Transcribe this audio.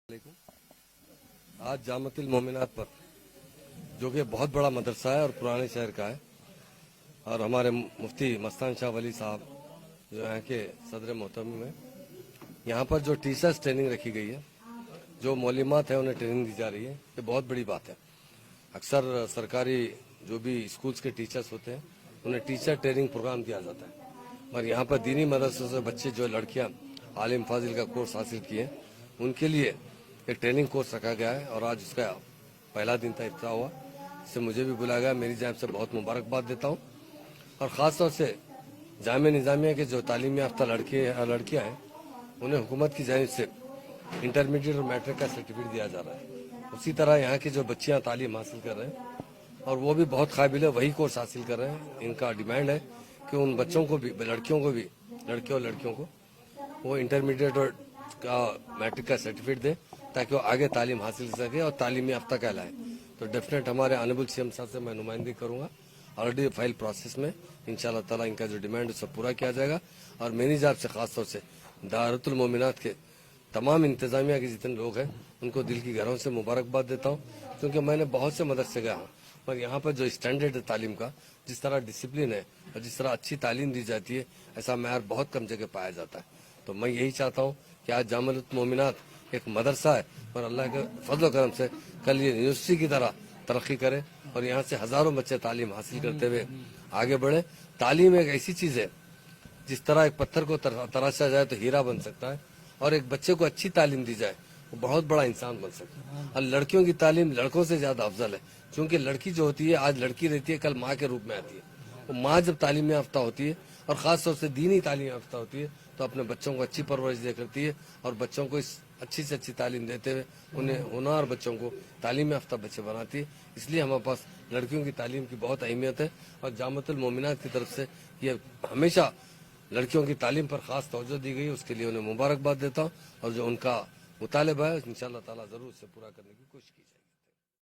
आज जामतुल मोमिनात पर जो कि बहुत बड़ा मदरसा है और पुराने शहर का है और हमारे मुफ्ती मस्तान शाह वली साहब जो यहाँ के सदर मोहतरम है, यहाँ पर जो टीचर्स ट्रेनिंग रखी गई है, जो मौलिमात है उन्हें ट्रेनिंग दी जा रही है, ये बहुत बड़ी बात है। अक्सर सरकारी जो भी स्कूल्स के टीचर्स होते हैं उन्हें टीचर ट्रेनिंग प्रोग्राम दिया जाता है, और यहाँ पर दीनी मदरसों से बच्चे जो लड़कियाँ आलिम फाजिल का कोर्स हासिल किए उनके लिए एक ट्रेनिंग कोर्स रखा गया है और आज उसका पहला दिन था, इफ्तिताह हुआ। इससे मुझे भी बुलाया गया, मेरी जानिब से बहुत मुबारकबाद देता हूँ। और ख़ास तौर से जामिया निज़ामिया के जो तालीम याफ्ता लड़के और लड़कियाँ हैं उन्हें हुकूमत की जानिब से इंटरमीडिएट और मैट्रिक का सर्टिफिकेट दिया जा रहा है। उसी तरह यहाँ की जो बच्चियाँ तालीम हासिल कर रहे हैं और वो भी बहुत काबिल है, वही कोर्स हासिल कर रहे हैं। इनका डिमांड है कि उन बच्चों को भी, लड़कियों को भी, लड़के और लड़कियों को वो इंटरमीडिएट और का मैट्रिक का सर्टिफिकेट दे ताकि वो आगे तालीम हासिल कर सके और तालीमी याफ्ता कहलाए। तो डेफिनेट हमारे ऑनरेबल सीएम साहब से मैं नुमाइंदगी करूंगा। ऑलरेडी फाइल प्रोसेस में इंशाल्लाह ताला इनका जो डिमांड है सब पूरा किया जाएगा। और मेरी जानिब से खास तौर से दारुल मोमिनात के तमाम इंतजामिया के जितने लोग हैं उनको दिल की गहराइयों से मुबारकबाद देता हूँ, क्योंकि मैंने बहुत से मदरसे गया हूँ और यहाँ पर जो स्टैंडर्ड है तालीम का, जिस तरह डिसिप्लिन है और जिस तरह अच्छी तालीम दी जाती है, ऐसा मैार बहुत कम जगह पाया जाता है। तो मैं यही चाहता हूँ कि आज जामुल मोमिनात एक मदरसा है और अल्लाह के फजल करम से कल ये यूनिवर्सिटी की तरह तरक्की करे और यहाँ से हजारों बच्चे तालीम हासिल करते हुए आगे बढ़े। तालीम एक ऐसी चीज है जिस तरह एक पत्थर को तराशा जाए तो हीरा बन सकता है, और एक बच्चे को अच्छी तालीम दी जाए वो बहुत बड़ा इंसान बन सकता है। और लड़कियों की तालीम लड़कों से ज्यादा अफजल है, क्योंकि लड़की जो होती है आज लड़की रहती है, कल माँ के रूप में आती है। वो माँ जब तालीम याफ्ता होती है और खास तौर से दीनी तालीम याफ्ता होती है तो अपने बच्चों को अच्छी परवरिश दे करती है और बच्चों को इस अच्छी से अच्छी तालीम देते हुए उन्हें होनहार बच्चों को तालीम याफ्ता बच्चे बनाती है। इसलिए हमारे पास लड़कियों की तालीम की बहुत अहमियत है और जामतुल मोमिनात की तरफ से ये हमेशा लड़कियों की तालीम पर खास तवज्जो दी गई, उसके लिए उन्हें मुबारकबाद देता हूँ। और जो उनका मुतालिबा है इंशाअल्लाह ताला जरूर से पूरा करने की कोशिश की जाएगी।